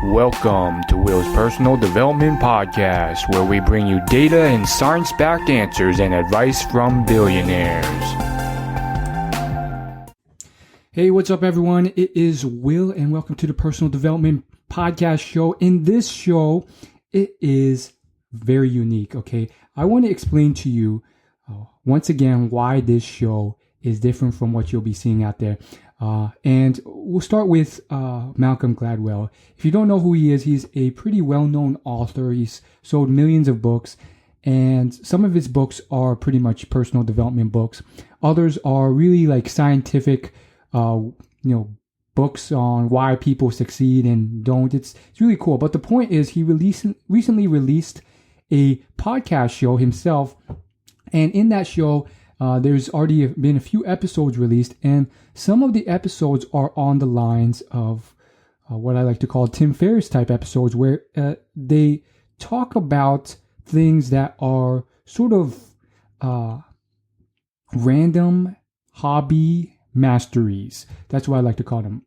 Welcome to Will's Personal Development Podcast, where we bring you data and science-backed answers and advice from billionaires. Hey, what's up, everyone? It is Will, and welcome to the Personal Development Podcast show. In this show, it is very unique, okay? I want to explain to you, once again, why this show is different from what you'll be seeing out there. And we'll start with Malcolm Gladwell. If you don't know who he is, he's a pretty well-known author. He's sold millions of books, and some of his books are pretty much personal development books. Others are really like scientific, books on why people succeed and don't. It's really cool. But the point is, he recently released a podcast show himself, and in that show, there's already been a few episodes released, and some of the episodes are on the lines of what I like to call Tim Ferriss type episodes, where they talk about things that are sort of random hobby masteries. That's what I like to call them,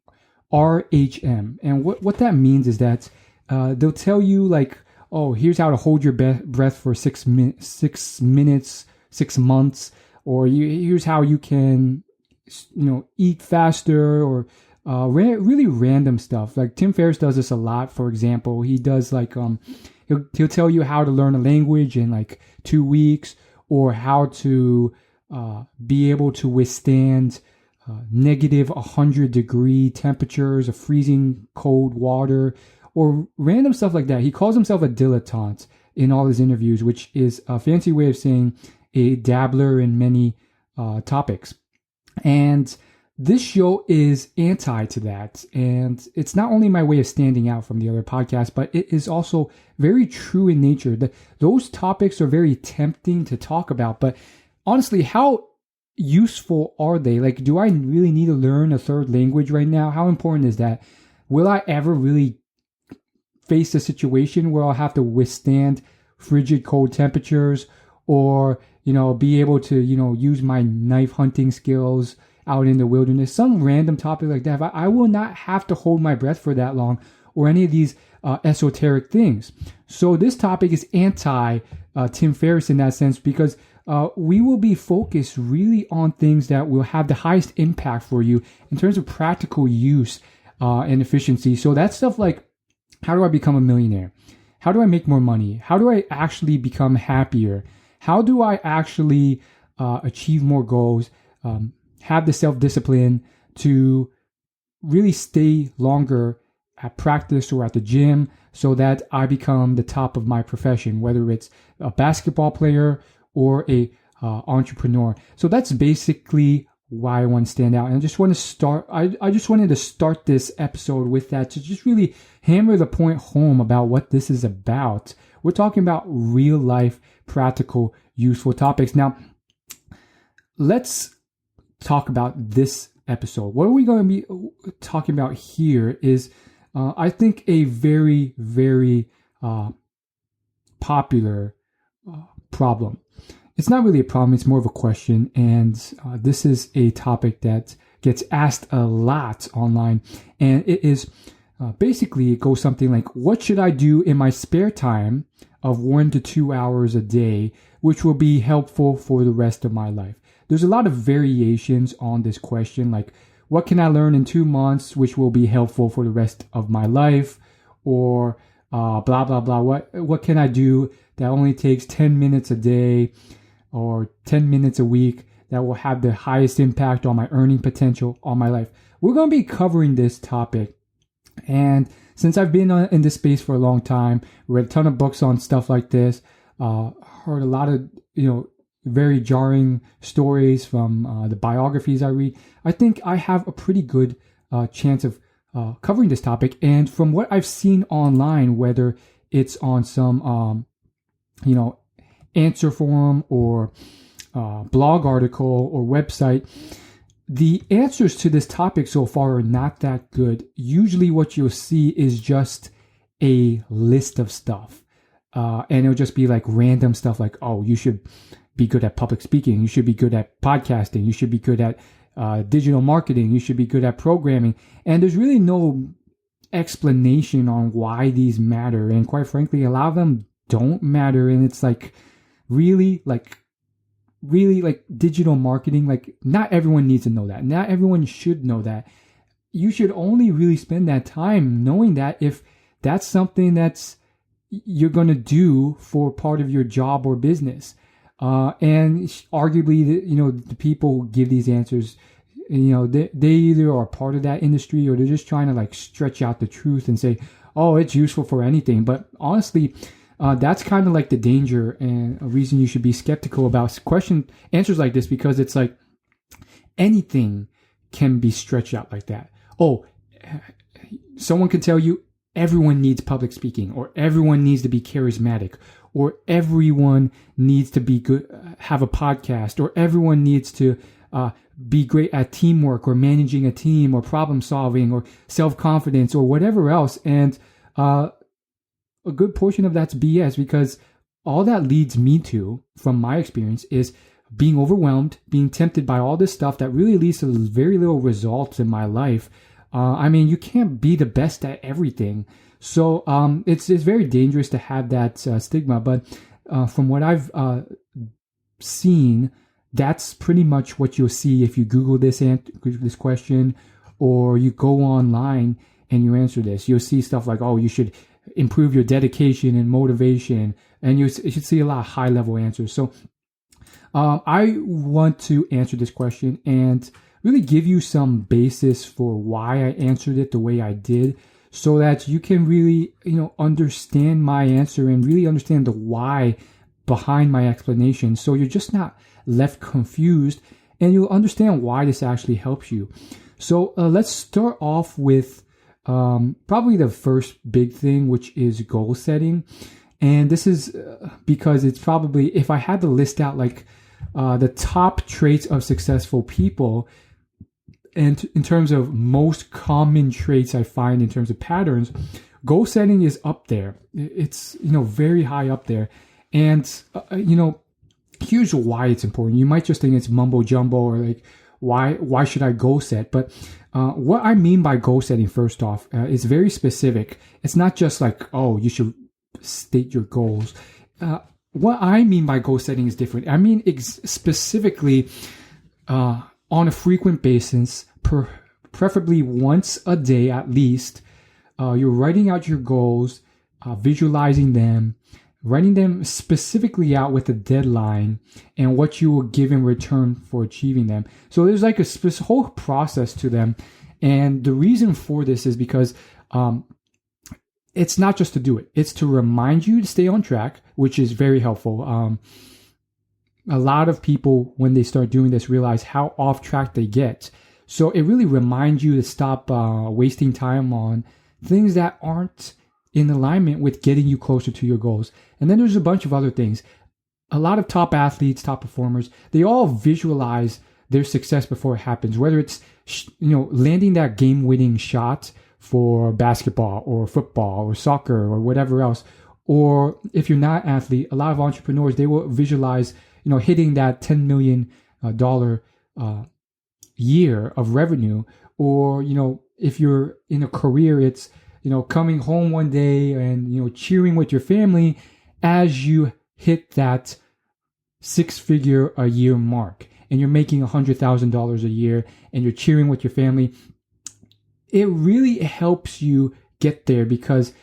RHM. And what that means is that they'll tell you like, oh, here's how to hold your breath for 6 minutes, 6 months. Or here's how you can, eat faster, or really random stuff. Like Tim Ferriss does this a lot. For example, he does like he'll tell you how to learn a language in like 2 weeks, or how to be able to withstand negative 100-degree temperatures of freezing cold water, or random stuff like that. He calls himself a dilettante in all his interviews, which is a fancy way of saying a dabbler in many topics. And this show is anti to that. And it's not only my way of standing out from the other podcasts, but it is also very true in nature. Those topics are very tempting to talk about. But honestly, how useful are they? Like, do I really need to learn a third language right now? How important is that? Will I ever really face a situation where I'll have to withstand frigid cold temperatures, or be able to, use my knife hunting skills out in the wilderness? Some random topic like that. I will not have to hold my breath for that long, or any of these esoteric things. So this topic is anti Tim Ferriss in that sense, because we will be focused really on things that will have the highest impact for you in terms of practical use and efficiency. So that's stuff like, how do I become a millionaire? How do I make more money? How do I actually become happier? How do I actually achieve more goals, have the self-discipline to really stay longer at practice or at the gym, so that I become the top of my profession, whether it's a basketball player or a entrepreneur. So that's basically why I want to stand out. And I just want to start, I just wanted to start this episode with that, to just really hammer the point home about what this is about. We're talking about real life, practical, useful topics. Now, let's talk about this episode. What are we going to be talking about here is, I think, a very, very popular problem. It's not really a problem, it's more of a question. And this is a topic that gets asked a lot online. And it is basically, it goes something like, what should I do in my spare time of 1 to 2 hours a day, which will be helpful for the rest of my life? There's a lot of variations on this question, like, what can I learn in 2 months, which will be helpful for the rest of my life? Or blah, blah, blah. What can I do that only takes 10 minutes a day or 10 minutes a week that will have the highest impact on my earning potential on my life? We're going to be covering this topic. And since I've been in this space for a long time, read a ton of books on stuff like this, heard a lot of, very jarring stories from the biographies I read, I think I have a pretty good chance of covering this topic. And from what I've seen online, whether it's on some, answer forum or blog article or website, the answers to this topic so far are not that good. Usually what you'll see is just a list of stuff. And it'll just be like random stuff like, oh, you should be good at public speaking. You should be good at podcasting. You should be good at digital marketing. You should be good at programming. And there's really no explanation on why these matter. And quite frankly, a lot of them don't matter. And it's like really like digital marketing. Like not everyone needs to know that. Not everyone should know that. You should only really spend that time knowing that if that's something that's you're going to do for part of your job or business. And arguably, the people who give these answers, they either are part of that industry or they're just trying to like stretch out the truth and say, oh, it's useful for anything. But honestly, that's kind of like the danger and a reason you should be skeptical about answers like this, because it's like anything can be stretched out like that. Oh, someone can tell you everyone needs public speaking, or everyone needs to be charismatic, or everyone needs to be good, have a podcast, or everyone needs to be great at teamwork or managing a team or problem solving or self-confidence or whatever else. And a good portion of that's BS, because all that leads me to, from my experience, is being overwhelmed, being tempted by all this stuff that really leads to very little results in my life. You can't be the best at everything. So it's very dangerous to have that stigma. But from what I've seen, that's pretty much what you'll see if you Google this question, or you go online and you answer this. You'll see stuff like, oh, you should improve your dedication and motivation. And you should see a lot of high-level answers. So I want to answer this question and really give you some basis for why I answered it the way I did, so that you can really, understand my answer and really understand the why behind my explanation. So you're just not left confused, and you'll understand why this actually helps you. So let's start off with probably the first big thing, which is goal setting. And this is because it's probably, if I had to list out like the top traits of successful people, and in terms of most common traits I find in terms of patterns, goal setting is up there. It's, very high up there. And, here's why it's important. You might just think it's mumbo jumbo, or like, why should I goal set? But what I mean by goal setting, first off, is very specific. It's not just like, oh, you should state your goals. What I mean by goal setting is different. I mean specifically on a frequent basis, preferably once a day at least, you're writing out your goals, visualizing them, writing them specifically out with a deadline and what you will give in return for achieving them. So there's like a whole process to them. And the reason for this is because it's not just to do it. It's to remind you to stay on track, which is very helpful. A lot of people, when they start doing this, realize how off track they get. So it really reminds you to stop wasting time on things that aren't in alignment with getting you closer to your goals. And then there's a bunch of other things. A lot of top athletes, top performers, they all visualize their success before it happens, whether it's, landing that game-winning shot for basketball or football or soccer or whatever else. Or if you're not an athlete, a lot of entrepreneurs, they will visualize, hitting that $10 million year of revenue. Or, if you're in a career, it's, coming home one day and, cheering with your family as you hit that 6-figure a year mark, and you're making $100,000 a year and you're cheering with your family. It really helps you get there, because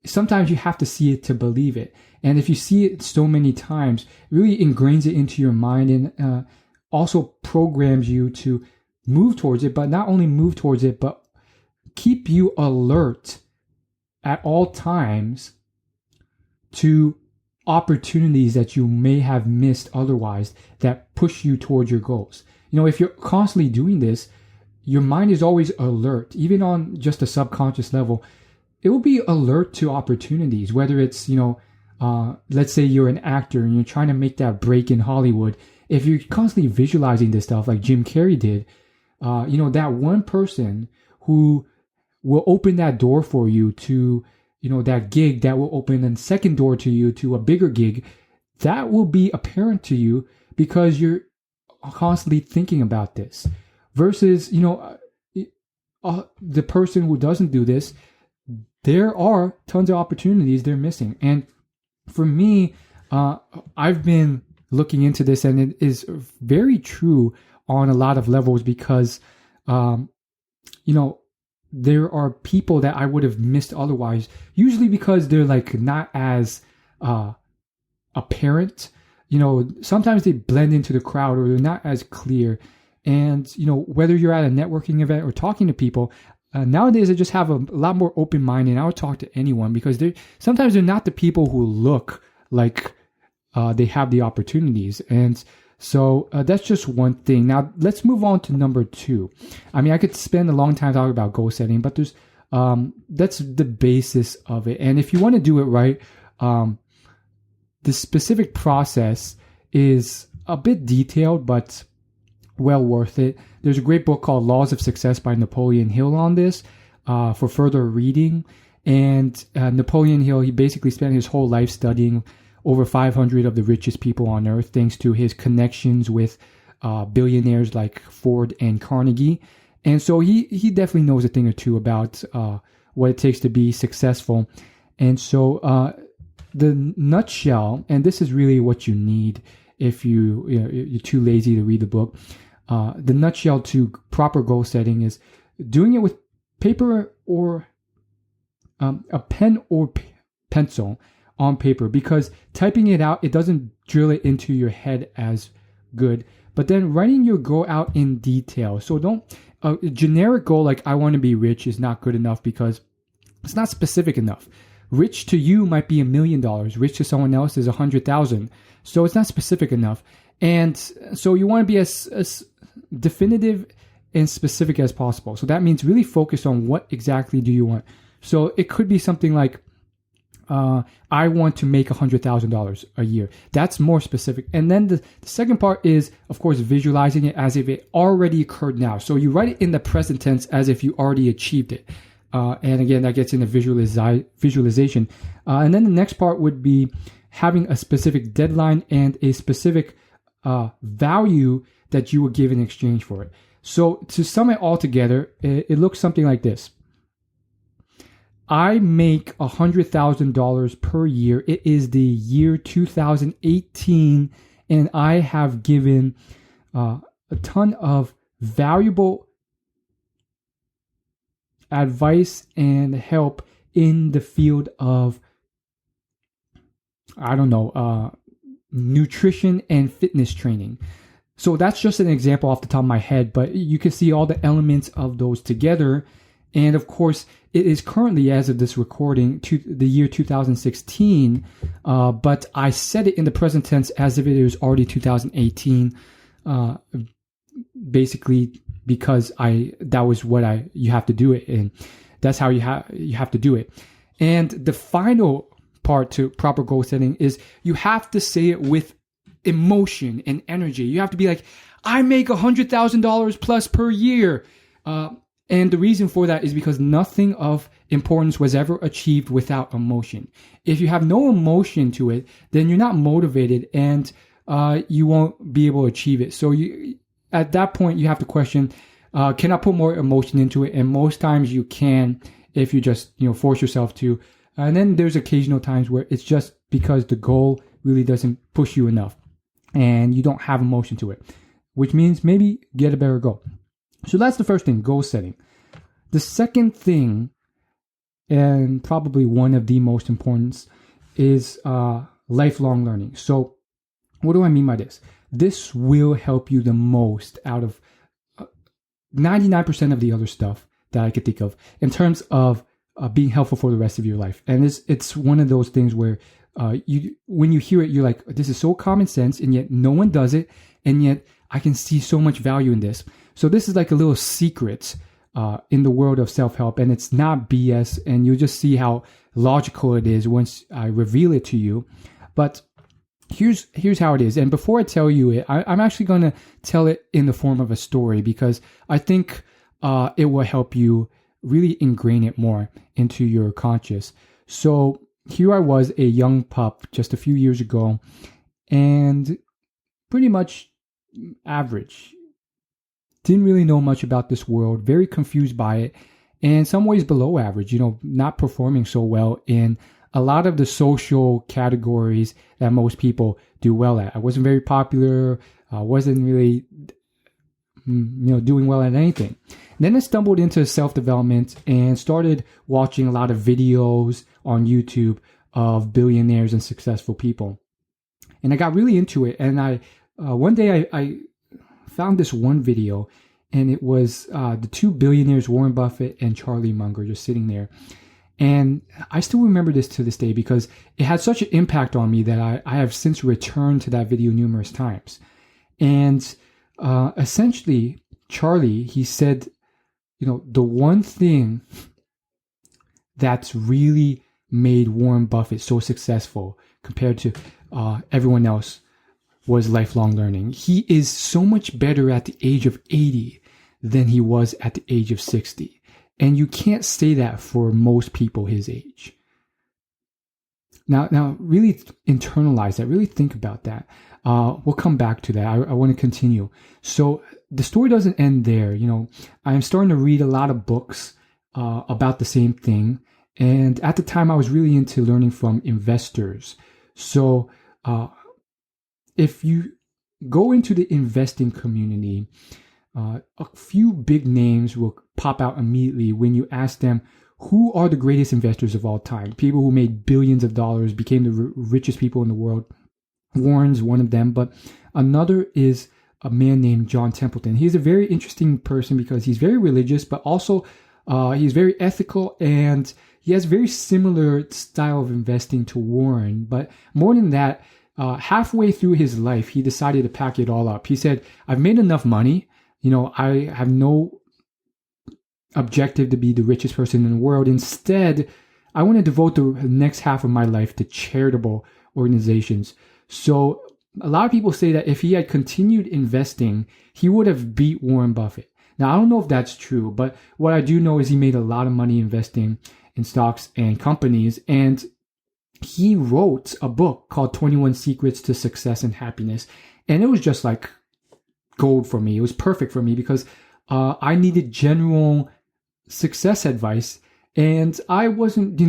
sometimes you have to see it to believe it. And if you see it so many times, it really ingrains it into your mind, and also programs you to move towards it. But not only move towards it, but keep you alert at all times to opportunities that you may have missed otherwise that push you towards your goals. If you're constantly doing this, your mind is always alert, even on just a subconscious level. It will be alert to opportunities, whether it's, let's say you're an actor and you're trying to make that break in Hollywood. If you're constantly visualizing this stuff like Jim Carrey did, that one person who will open that door for you to, that gig that will open a second door to you to a bigger gig, that will be apparent to you because you're constantly thinking about this. Versus, the person who doesn't do this, there are tons of opportunities they're missing. And for me, I've been looking into this, and it is very true on a lot of levels because, there are people that I would have missed otherwise, usually because they're like not as apparent. Sometimes they blend into the crowd or they're not as clear. And, whether you're at a networking event or talking to people, nowadays I just have a lot more open mind, and I would talk to anyone because sometimes they're not the people who look like they have the opportunities. And so that's just one thing. Now let's move on to number 2. I mean, I could spend a long time talking about goal setting, but there's that's the basis of it. And if you want to do it right, the specific process is a bit detailed, but well worth it. There's a great book called Laws of Success by Napoleon Hill on this for further reading. And Napoleon Hill, he basically spent his whole life studying over 500 of the richest people on earth, thanks to his connections with billionaires like Ford and Carnegie. And so he definitely knows a thing or two about what it takes to be successful. And so the nutshell, and this is really what you need if you're too lazy to read the book, the nutshell to proper goal setting is doing it with paper or a pen or pencil on paper, because typing it out, it doesn't drill it into your head as good. But then writing your goal out in detail. So a generic goal like I want to be rich is not good enough because it's not specific enough. Rich to you might be $1 million. Rich to someone else is 100,000. So it's not specific enough. And so you want to be as definitive and specific as possible. So that means really focus on what exactly do you want. So it could be something like, I want to make $100,000 a year. That's more specific. And then the second part is, of course, visualizing it as if it already occurred now. So you write it in the present tense as if you already achieved it. And again, that gets into visualization. And then the next part would be having a specific deadline and a specific value that you would give in exchange for it. So to sum it all together, it looks something like this. I make $100,000 per year. It is the year 2018, and I have given a ton of valuable advice and help in the field of, nutrition and fitness training. So that's just an example off the top of my head, but you can see all the elements of those together. And of course, it is currently, as of this recording, to the year 2016, but I said it in the present tense as if it was already 2018, basically because that was what you have to do it, and that's how you have to do it. And the final part to proper goal setting is you have to say it with emotion and energy. You have to be like, I make $100,000 plus per year. And the reason for that is because nothing of importance was ever achieved without emotion. If you have no emotion to it, then you're not motivated, and you won't be able to achieve it. So at that point, you have to question, can I put more emotion into it? And most times you can if you just force yourself to. And then there's occasional times where it's just because the goal really doesn't push you enough and you don't have emotion to it, which means maybe get a better goal. So that's the first thing, goal setting. The second thing, and probably one of the most important, is lifelong learning. So what do I mean by this? This will help you the most out of 99% of the other stuff that I could think of in terms of being helpful for the rest of your life. And it's one of those things where when you hear it, you're like, this is so common sense, and yet no one does it, and yet I can see so much value in this. So this is like a little secret in the world of self-help, and it's not BS, and you'll just see how logical it is once I reveal it to you. But here's how it is. And before I tell you it, I'm actually going to tell it in the form of a story, because I think it will help you really ingrain it more into your conscious. So here I was, a young pup just a few years ago, and pretty much average, didn't really know much about this world, very confused by it, and in some ways below average, not performing so well in a lot of the social categories that most people do well at. I wasn't very popular. I wasn't really, doing well at anything. And then I stumbled into self-development and started watching a lot of videos on YouTube of billionaires and successful people. And I got really into it. And one day I found this one video, and it was the two billionaires, Warren Buffett and Charlie Munger, just sitting there. And I still remember this to this day because it had such an impact on me that I have since returned to that video numerous times. And essentially, Charlie, he said, the one thing that's really made Warren Buffett so successful compared to everyone else was lifelong learning. He is so much better at the age of 80 than he was at the age of 60. And you can't say that for most people his age. Now, really internalize that. Really think about that. We'll come back to that. I want to continue. So the story doesn't end there. I'm starting to read a lot of books about the same thing. And at the time, I was really into learning from investors. So if you go into the investing community, a few big names will pop out immediately when you ask them, who are the greatest investors of all time? People who made billions of dollars, became the richest people in the world. Warren's one of them, but another is a man named John Templeton. He's a very interesting person because he's very religious, but also he's very ethical, and he has very similar style of investing to Warren. But more than that, halfway through his life, he decided to pack it all up. He said, I've made enough money. I have no objective to be the richest person in the world. Instead, I want to devote the next half of my life to charitable organizations. So a lot of people say that if he had continued investing, he would have beat Warren Buffett. Now, I don't know if that's true, but what I do know is he made a lot of money investing in stocks and companies. And he wrote a book called 21 Secrets to Success and Happiness. And it was just like gold for me. It was perfect for me because I needed general success advice, and I wasn't,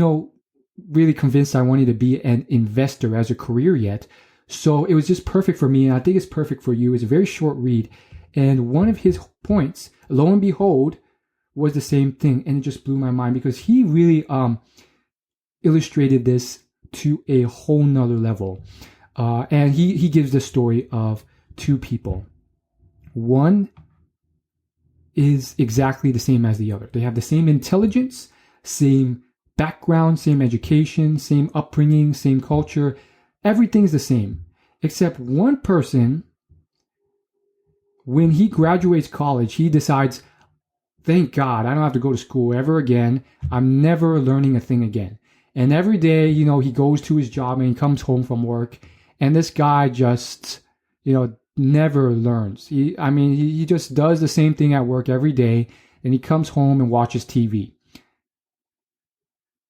really convinced I wanted to be an investor as a career yet. So it was just perfect for me, and I think it's perfect for you. It's a very short read, and one of his points, lo and behold, was the same thing, and it just blew my mind because he really illustrated this to a whole nother level. And he gives the story of two people. One is exactly the same as the other. They have the same intelligence, same background, same education, same upbringing, same culture. Everything's the same. Except one person, when he graduates college, he decides, thank God, I don't have to go to school ever again. I'm never learning a thing again. And every day, he goes to his job and he comes home from work. And this guy just, never learns. He just does the same thing at work every day, and he comes home and watches TV.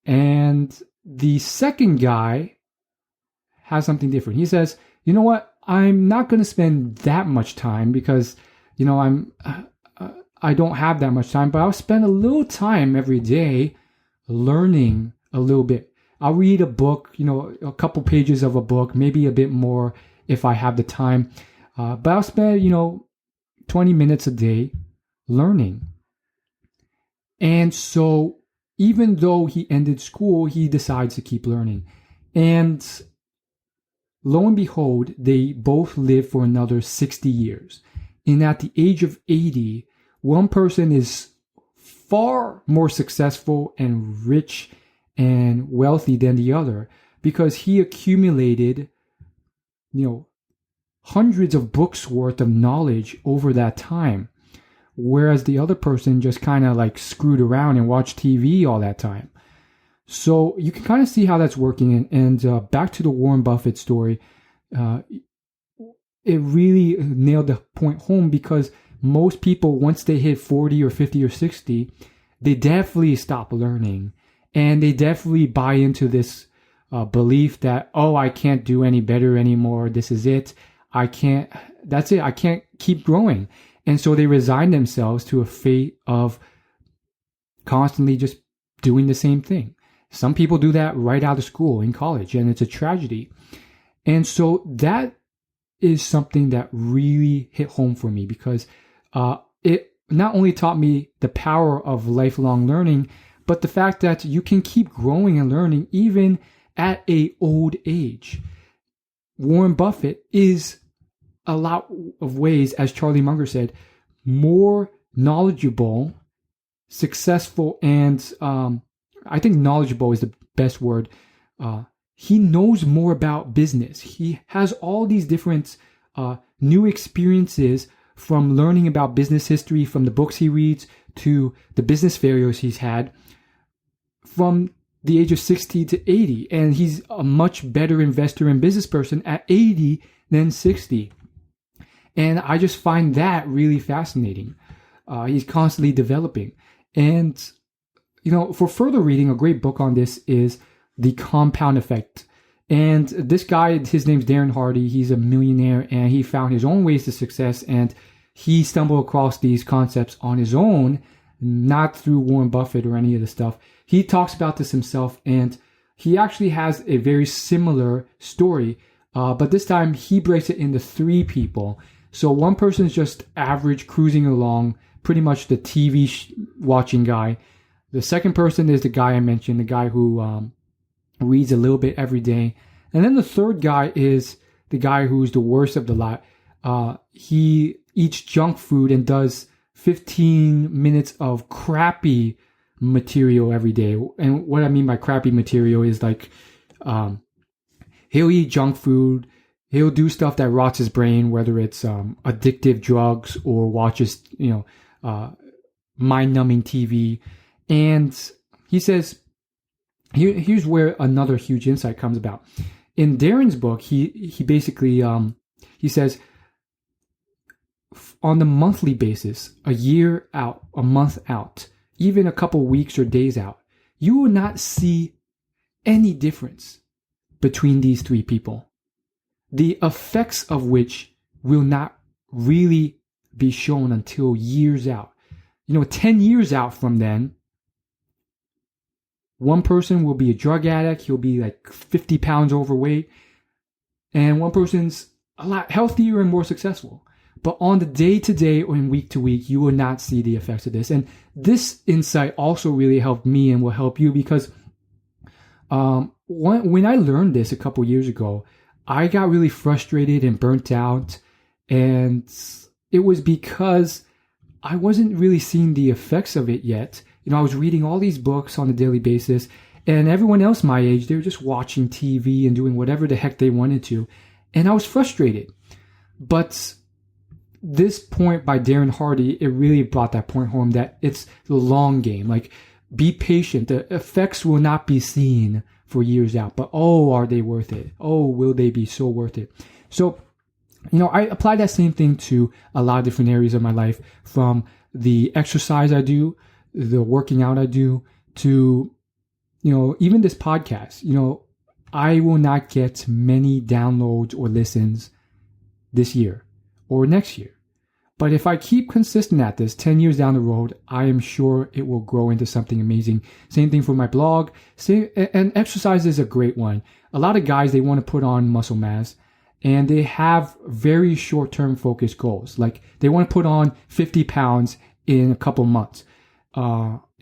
And the second guy has something different. He says, you know what? I'm not going to spend that much time because, I don't have that much time, but I'll spend a little time every day learning a little bit. I'll read a book, a couple pages of a book, maybe a bit more if I have the time. But I'll spend, 20 minutes a day learning. And so even though he ended school, he decides to keep learning. And lo and behold, they both live for another 60 years. And at the age of 80, one person is far more successful and rich and wealthy than the other because he accumulated, hundreds of books worth of knowledge over that time, whereas the other person just kind of like screwed around and watched TV all that time. So you can kind of see how that's working. And back to the Warren Buffett story, it really nailed the point home because most people, once they hit 40 or 50 or 60, they definitely stop learning, and they definitely buy into this belief that, I can't do any better anymore. This is it. That's it. I can't keep growing. And so they resign themselves to a fate of constantly just doing the same thing. Some people do that right out of school in college, and it's a tragedy. And so that is something that really hit home for me, because it not only taught me the power of lifelong learning, but the fact that you can keep growing and learning even at an old age. Warren Buffett is a lot of ways, as Charlie Munger said, more knowledgeable, successful, and I think knowledgeable is the best word. He knows more about business. He has all these different new experiences from learning about business history, from the books he reads to the business failures he's had from the age of 60 to 80. And he's a much better investor and business person at 80 than 60. And I just find that really fascinating. He's constantly developing. And, for further reading, a great book on this is The Compound Effect. And this guy, his name's Darren Hardy. He's a millionaire, and he found his own ways to success. And he stumbled across these concepts on his own, not through Warren Buffett or any of the stuff. He talks about this himself, and he actually has a very similar story. But this time he breaks it into three people. So one person is just average, cruising along, pretty much the TV watching guy. The second person is the guy I mentioned, the guy who reads a little bit every day. And then the third guy is the guy who's the worst of the lot. He eats junk food and does 15 minutes of crappy material every day. And what I mean by crappy material is like he'll eat junk food. He'll do stuff that rots his brain, whether it's addictive drugs or watches, mind-numbing TV. And he says, here's where another huge insight comes about. In Darren's book, he basically he says, on the monthly basis, a year out, a month out, even a couple weeks or days out, you will not see any difference between these three people, the effects of which will not really be shown until years out. 10 years out from then, one person will be a drug addict. He'll be like 50 pounds overweight. And one person's a lot healthier and more successful. But on the day-to-day or in week-to-week, you will not see the effects of this. And this insight also really helped me and will help you, because when I learned this a couple years ago, I got really frustrated and burnt out. And it was because I wasn't really seeing the effects of it yet. I was reading all these books on a daily basis, and everyone else my age, they were just watching TV and doing whatever the heck they wanted to. And I was frustrated. But this point by Darren Hardy, it really brought that point home that it's the long game. Like, be patient. The effects will not be seen for years out, but are they worth it? Will they be so worth it? So, I apply that same thing to a lot of different areas of my life, from the exercise I do, the working out I do, to, even this podcast. I will not get many downloads or listens this year or next year. But if I keep consistent at this 10 years down the road, I am sure it will grow into something amazing. Same thing for my blog. And exercise is a great one. A lot of guys, they want to put on muscle mass, and they have very short-term focused goals. Like, they want to put on 50 pounds in a couple months.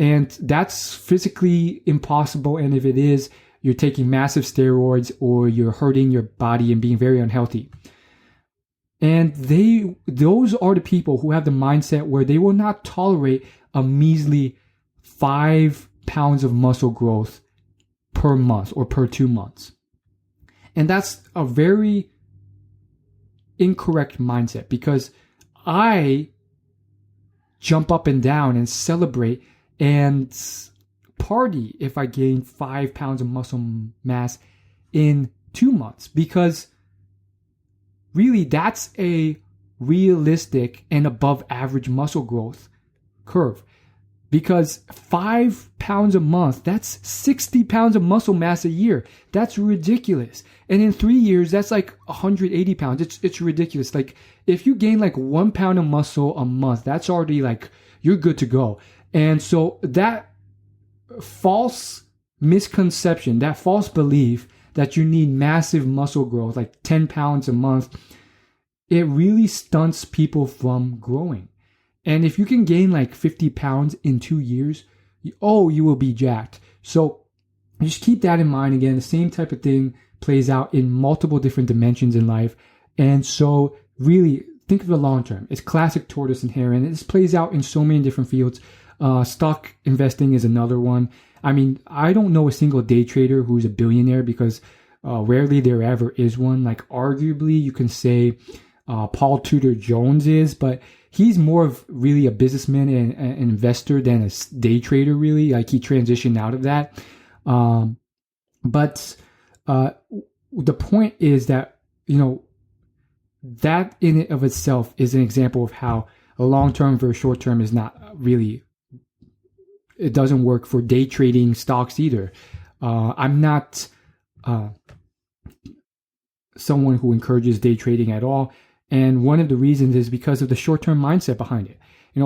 And that's physically impossible. And if it is, you're taking massive steroids or you're hurting your body and being very unhealthy. And those are the people who have the mindset where they will not tolerate a measly 5 pounds of muscle growth per month or per 2 months. And that's a very incorrect mindset, because I jump up and down and celebrate and party if I gain 5 pounds of muscle mass in 2 months, because really that's a realistic and above average muscle growth curve. because 5 pounds a month, that's 60 pounds of muscle mass a year. That's ridiculous. And in 3 years, that's like 180 pounds. It's ridiculous. Like if you gain like 1 pound of muscle a month, that's already like, you're good to go. And so that false misconception, that false belief that you need massive muscle growth, like 10 pounds a month, it really stunts people from growing. And if you can gain like 50 pounds in 2 years, you will be jacked. So just keep that in mind. Again, the same type of thing plays out in multiple different dimensions in life. And so really think of the long term. It's classic tortoise and hare, and this plays out in so many different fields. Stock investing is another one. I mean, I don't know a single day trader who's a billionaire, because rarely there ever is one. Like arguably you can say Paul Tudor Jones is, but he's more of really a businessman and an investor than a day trader, really. Like he transitioned out of that. But the point is that, that in and of itself is an example of how a long-term versus short-term is not really, it doesn't work for day trading stocks either. I'm not someone who encourages day trading at all. And one of the reasons is because of the short-term mindset behind it.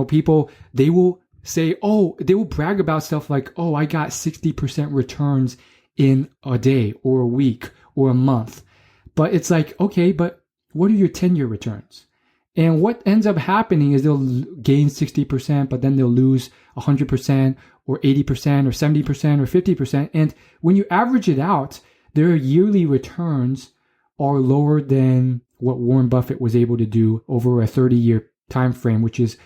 People, they will say, they will brag about stuff like, I got 60% returns in a day or a week or a month. But it's like, okay, but what are your 10-year returns? And what ends up happening is they'll gain 60%, but then they'll lose 100% or 80% or 70% or 50%. And when you average it out, their yearly returns are lower than what Warren Buffett was able to do over a 30-year time frame, which is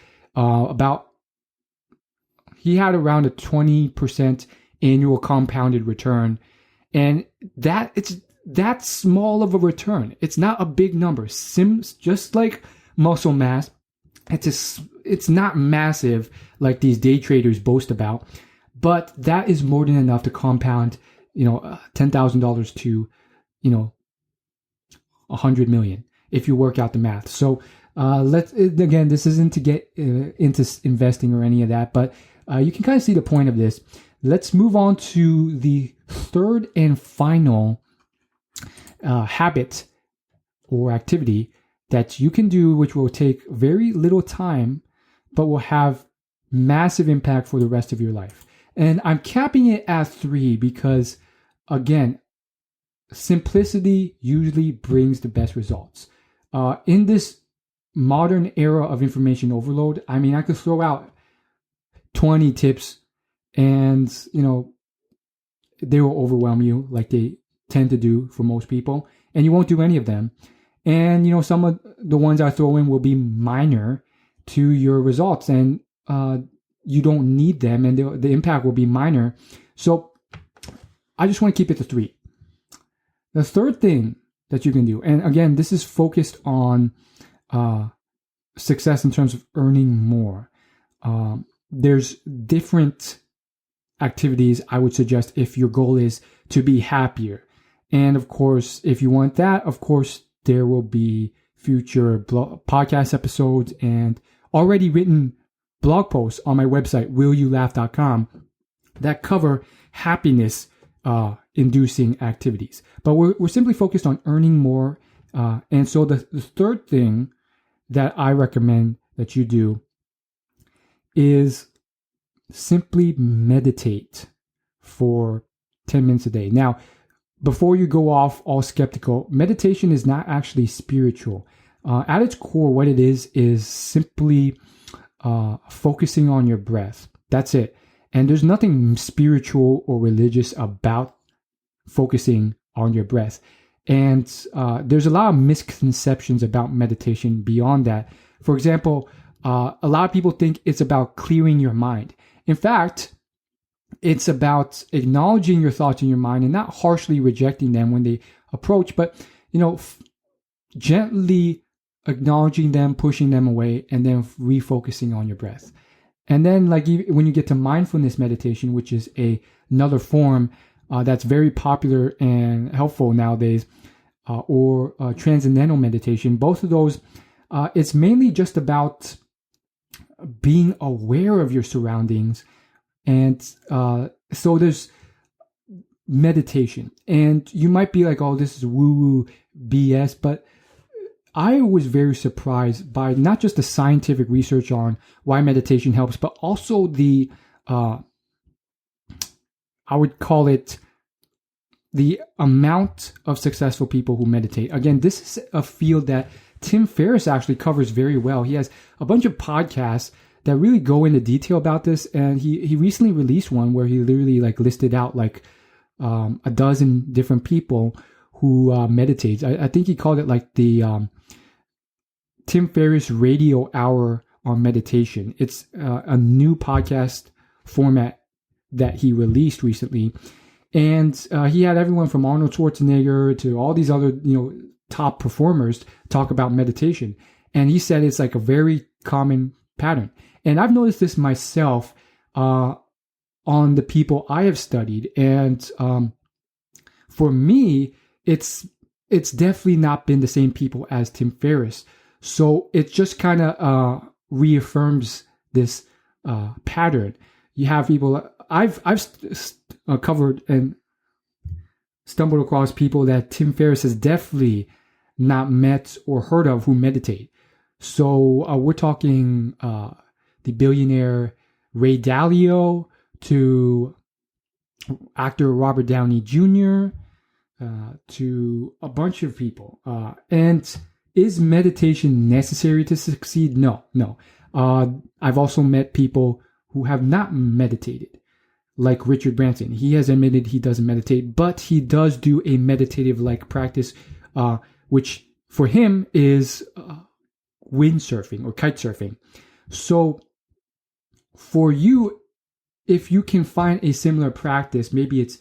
he had around a 20% annual compounded return. And that's small of a return. It's not a big number. Just like muscle mass, it's not massive like these day traders boast about, but that is more than enough to compound, $10,000 to, $100 million if you work out the math. So again, this isn't to get into investing or any of that, but you can kind of see the point of this. Let's move on to the third and final habit or activity that you can do, which will take very little time, but will have massive impact for the rest of your life. And I'm capping it at 3 because, again, simplicity usually brings the best results. In this modern era of information overload, I mean, I could throw out 20 tips and, they will overwhelm you like they tend to do for most people, and you won't do any of them. And, some of the ones I throw in will be minor to your results, and you don't need them, and the impact will be minor. So I just want to keep it to 3. The third thing that you can do, and again, this is focused on success in terms of earning more. There's different activities I would suggest if your goal is to be happier. And of course, if you want that, of course, there will be future podcast episodes and already written blog posts on my website, willyoulaugh.com, that cover happiness inducing activities. But we're simply focused on earning more. And so the third thing that I recommend that you do is simply meditate for 10 minutes a day. Now, before you go off all skeptical, meditation is not actually spiritual. At its core, what it is simply focusing on your breath. That's it. And there's nothing spiritual or religious about focusing on your breath. And there's a lot of misconceptions about meditation beyond that. For example, a lot of people think it's about clearing your mind. In fact, it's about acknowledging your thoughts in your mind and not harshly rejecting them when they approach, but, gently acknowledging them, pushing them away, and then refocusing on your breath. And then when you get to mindfulness meditation, which is another form that's very popular and helpful nowadays, or transcendental meditation, both of those, it's mainly just about being aware of your surroundings. And so there's meditation. And you might be like, oh, this is woo-woo BS. But I was very surprised by not just the scientific research on why meditation helps, but also the, I would call it the amount of successful people who meditate. Again, this is a field that Tim Ferriss actually covers very well. He has a bunch of podcasts that really go into detail about this. And he recently released one where he literally like listed out like a dozen different people who meditate. I think he called it like the Tim Ferriss Radio Hour on Meditation. It's a new podcast format that he released recently. And he had everyone from Arnold Schwarzenegger to all these other, top performers talk about meditation. And he said it's like a very common pattern. And I've noticed this myself on the people I have studied. And for me, it's definitely not been the same people as Tim Ferriss. So it just kind of reaffirms this pattern. You have people, I've covered and stumbled across people that Tim Ferriss has definitely not met or heard of who meditate. So we're talking the billionaire Ray Dalio to actor Robert Downey Jr. To a bunch of people. And is meditation necessary to succeed? No. I've also met people who have not meditated, like Richard Branson. He has admitted he doesn't meditate, but he does do a meditative-like practice, which for him is windsurfing or kite surfing. So for you, if you can find a similar practice, maybe it's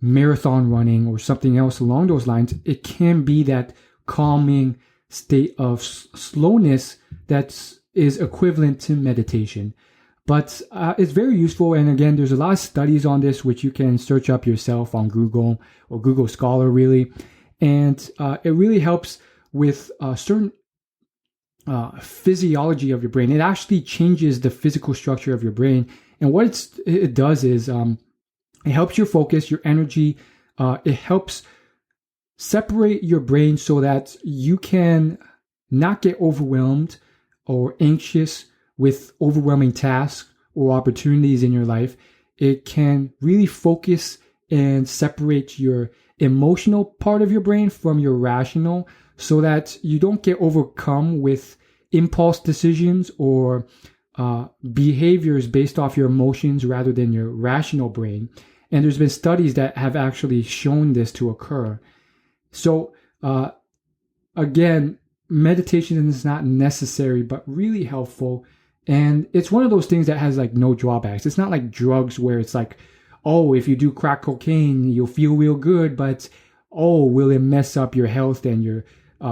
marathon running or something else along those lines, it can be that calming state of slowness that is equivalent to meditation. But it's very useful. And again, there's a lot of studies on this, which you can search up yourself on Google or Google Scholar, really. And it really helps with certain physiology of your brain. It actually changes the physical structure of your brain. And what it does is it helps your focus, your energy. It helps separate your brain so that you can not get overwhelmed or anxious with overwhelming tasks or opportunities in your life. It can really focus and separate your emotional part of your brain from your rational so that you don't get overcome with impulse decisions or behaviors based off your emotions rather than your rational brain. And there's been studies that have actually shown this to occur. So again, meditation is not necessary, but really helpful. And it's one of those things that has like no drawbacks. It's not like drugs where it's like, oh, if you do crack cocaine, you'll feel real good, but oh, will it mess up your health and your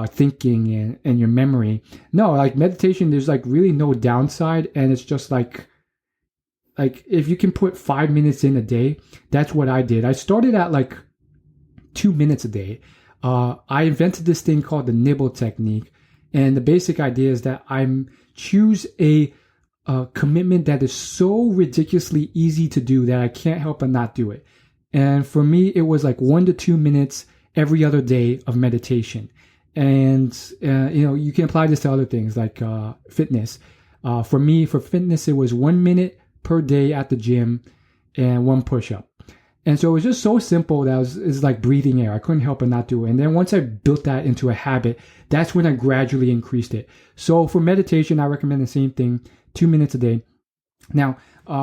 thinking and your memory? No, like meditation, there's like really no downside. And it's just like if you can put 5 minutes in a day, that's what I did. I started at like 2 minutes a day. I invented this thing called the nibble technique. And the basic idea is that I choose a commitment that is so ridiculously easy to do that I can't help but not do it. And for me, it was like 1 to 2 minutes every other day of meditation. And, you can apply this to other things like fitness. For me, for fitness, it was 1 minute per day at the gym and 1 push-up. And so it was just so simple that it's like breathing air. I couldn't help but not do it. And then once I built that into a habit, that's when I gradually increased it. So for meditation, I recommend the same thing, 2 minutes a day. Now,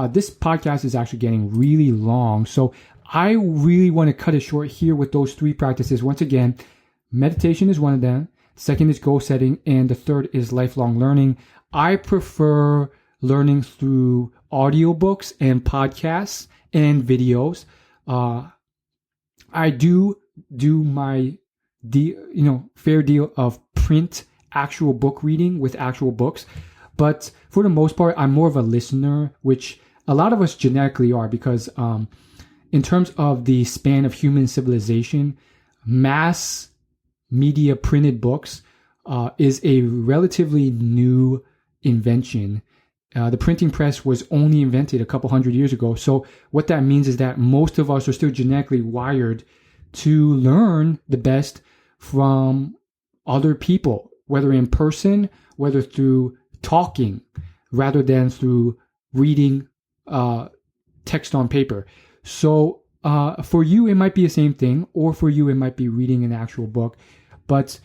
this podcast is actually getting really long. So I really want to cut it short here with those 3 practices. Once again, meditation is one of them. Second is goal setting. And the third is lifelong learning. I prefer learning through audiobooks and podcasts and videos. I do my fair deal of print actual book reading with actual books, but for the most part, I'm more of a listener, which a lot of us genetically are because in terms of the span of human civilization, mass media printed books is a relatively new invention. The printing press was only invented a couple hundred years ago. So what that means is that most of us are still genetically wired to learn the best from other people, whether in person, whether through talking, rather than through reading text on paper. So for you, it might be the same thing, or for you, it might be reading an actual book. But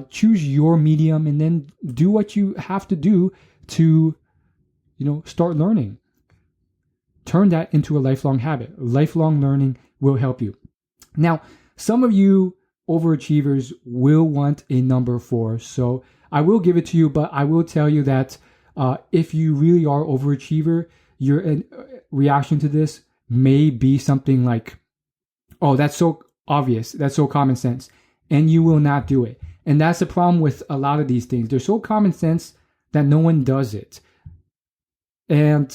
choose your medium and then do what you have to do to, start learning. Turn that into a lifelong habit. Lifelong learning will help you. Now, some of you overachievers will want a number 4. So I will give it to you, but I will tell you that if you really are overachiever, your reaction to this may be something like, oh, that's so obvious. That's so common sense. And you will not do it. And that's the problem with a lot of these things. They're so common sense that no one does it. And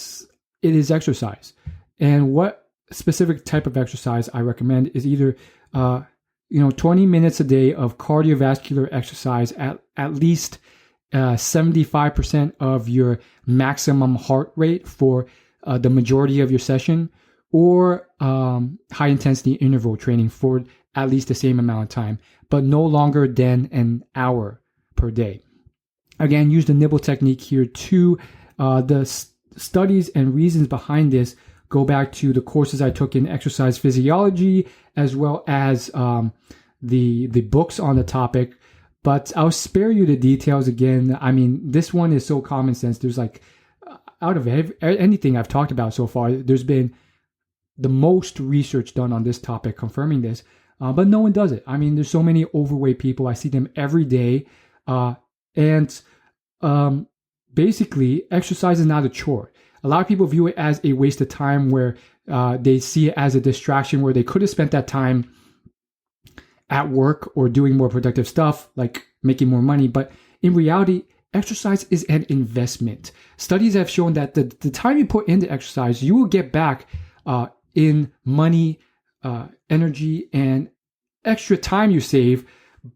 it is exercise. And what specific type of exercise I recommend is either 20 minutes a day of cardiovascular exercise at least 75% of your maximum heart rate for the majority of your session, or high intensity interval training for at least the same amount of time, but no longer than an hour per day. Again, use the nibble technique here too. The studies and reasons behind this go back to the courses I took in exercise physiology, as well as the books on the topic. But I'll spare you the details again. I mean, this one is so common sense. There's out of anything I've talked about so far, there's been the most research done on this topic confirming this, but no one does it. I mean, there's so many overweight people. I see them every day. Basically, exercise is not a chore. A lot of people view it as a waste of time, where they see it as a distraction where they could have spent that time at work or doing more productive stuff like making more money. But in reality, exercise is an investment. Studies have shown that the time you put into exercise, you will get back in money, energy, and extra time you save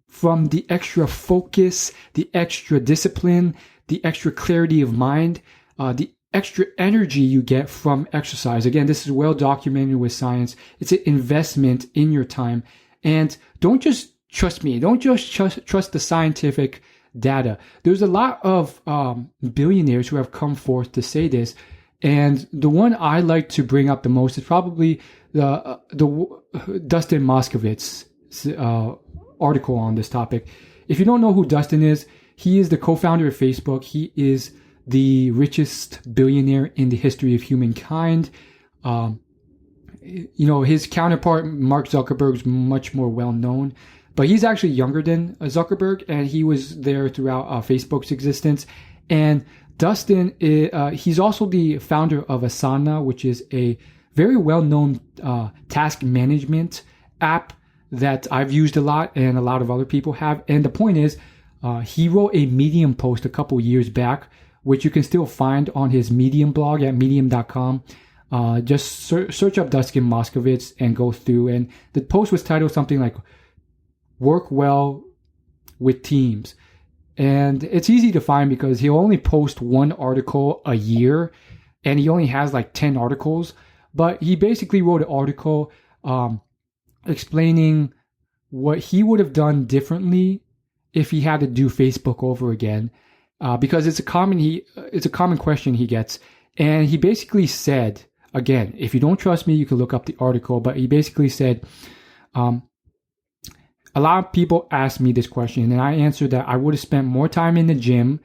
from the extra focus, the extra discipline, the extra clarity of mind, the extra energy you get from exercise. Again, this is well documented with science. It's an investment in your time. And don't just trust me. Don't just trust the scientific data. There's a lot of billionaires who have come forth to say this. And the one I like to bring up the most is probably the Dustin Moskovitz article on this topic. If you don't know who Dustin is, he is the co-founder of Facebook. He is the richest billionaire in the history of humankind. His counterpart, Mark Zuckerberg, is much more well known, but he's actually younger than Zuckerberg, and he was there throughout Facebook's existence. And Dustin, he's also the founder of Asana, which is a very well-known task management app that I've used a lot and a lot of other people have. And the point is, he wrote a Medium post a couple years back, which you can still find on his Medium blog at medium.com. Just search up Dustin Moskovitz and go through. And the post was titled something like "Work Well with Teams." And it's easy to find because he'll only post one article a year, and he only has like 10 articles. But he basically wrote an article explaining what he would have done differently if he had to do Facebook over again, because it's a common question he gets. And he basically said, again, if you don't trust me, you can look up the article, but he basically said, a lot of people ask me this question, and I answered that I would have spent more time in the gym,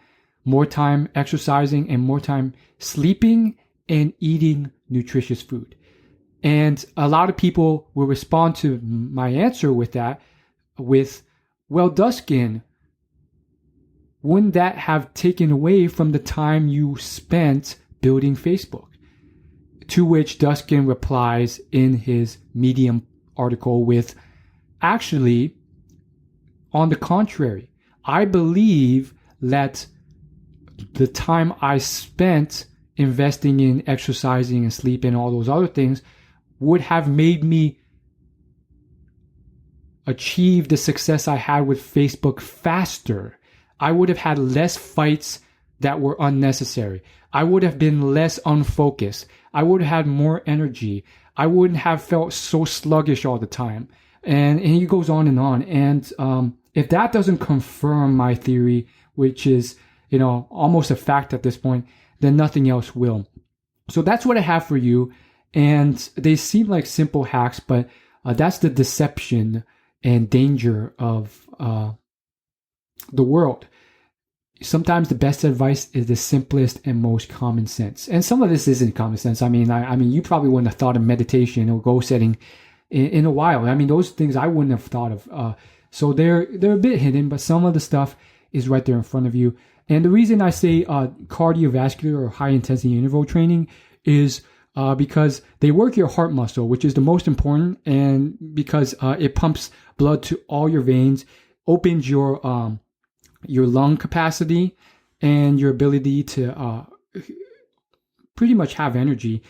more time exercising, and more time sleeping and eating nutritious food. And a lot of people will respond to my answer with that with, well, Dustin, wouldn't that have taken away from the time you spent building Facebook? To which Dustin replies in his Medium article with, actually, on the contrary, I believe that the time I spent investing in exercising and sleep and all those other things would have made me achieve the success I had with Facebook faster. I would have had less fights that were unnecessary. I would have been less unfocused. I would have had more energy. I wouldn't have felt so sluggish all the time. And he goes on and on. And if that doesn't confirm my theory, which is, almost a fact at this point, then nothing else will. So that's what I have for you. And they seem like simple hacks, but that's the deception and danger of the world. Sometimes the best advice is the simplest and most common sense. And some of this isn't common sense. I mean, you probably wouldn't have thought of meditation or goal setting in a while. I mean, those things I wouldn't have thought of. So they're a bit hidden, but some of the stuff is right there in front of you. And the reason I say cardiovascular or high intensity interval training is because they work your heart muscle, which is the most important, and because it pumps blood to all your veins, opens your lung capacity and your ability to pretty much have energy.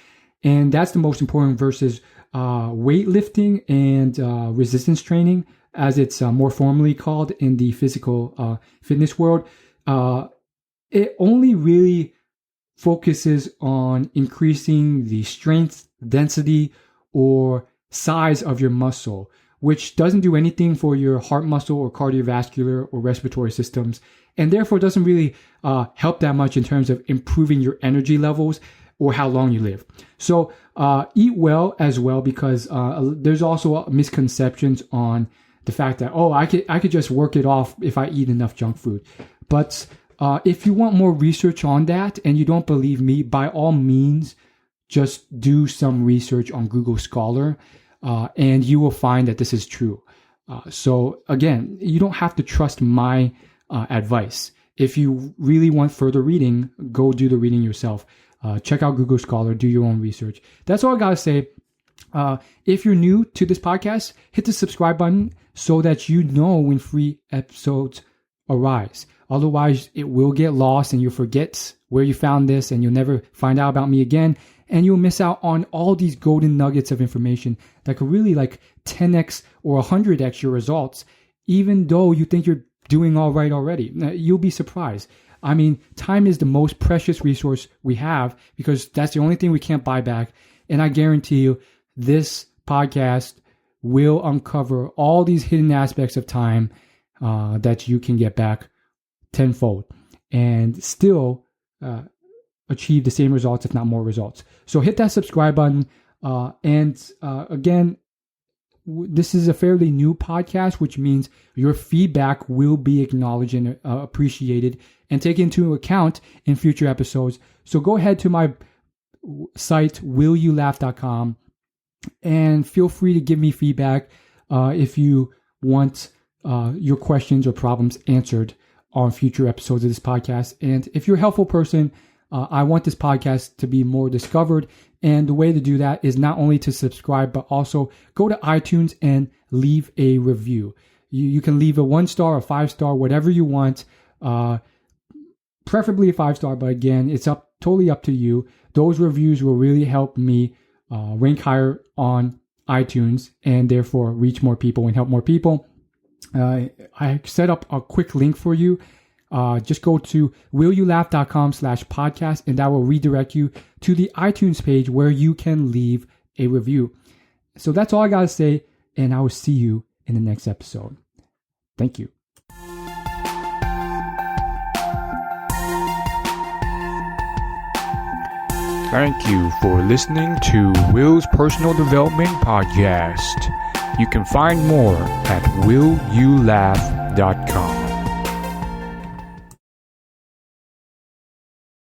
And that's the most important versus weightlifting and resistance training, as it's more formally called in the physical fitness world. It only really focuses on increasing the strength, density, or size of your muscle, which doesn't do anything for your heart muscle or cardiovascular or respiratory systems, and therefore doesn't really help that much in terms of improving your energy levels or how long you live. So eat well as well, because there's also misconceptions on the fact that, I could just work it off if I eat enough junk food. But if you want more research on that and you don't believe me, by all means, just do some research on Google Scholar, and you will find that this is true. So again, you don't have to trust my advice. If you really want further reading, go do the reading yourself. Check out Google Scholar, do your own research. That's all I gotta say. If you're new to this podcast, hit the subscribe button so that you know when free episodes arise. Otherwise, it will get lost and you'll forget where you found this, and you'll never find out about me again. And you'll miss out on all these golden nuggets of information that could really 10x or 100x your results, even though you think you're doing all right already. You'll be surprised. I mean, time is the most precious resource we have, because that's the only thing we can't buy back. And I guarantee you, this podcast will uncover all these hidden aspects of time that you can get back tenfold and still achieve the same results, if not more results. So hit that subscribe button. Again, this is a fairly new podcast, which means your feedback will be acknowledged and appreciated and taken into account in future episodes. So go ahead to my site, willyoulaugh.com, and feel free to give me feedback if you want your questions or problems answered on future episodes of this podcast. And if you're a helpful person, I want this podcast to be more discovered. And the way to do that is not only to subscribe, but also go to iTunes and leave a review. You can leave a 1-star or 5-star, whatever you want, preferably a 5-star. But again, it's totally up to you. Those reviews will really help me rank higher on iTunes and therefore reach more people and help more people. I set up a quick link for you. Just go to willyoulaugh.com/podcast, and that will redirect you to the iTunes page where you can leave a review. So that's all I got to say, and I will see you in the next episode. Thank you. Thank you for listening to Will's Personal Development Podcast. You can find more at willyoulaugh.com.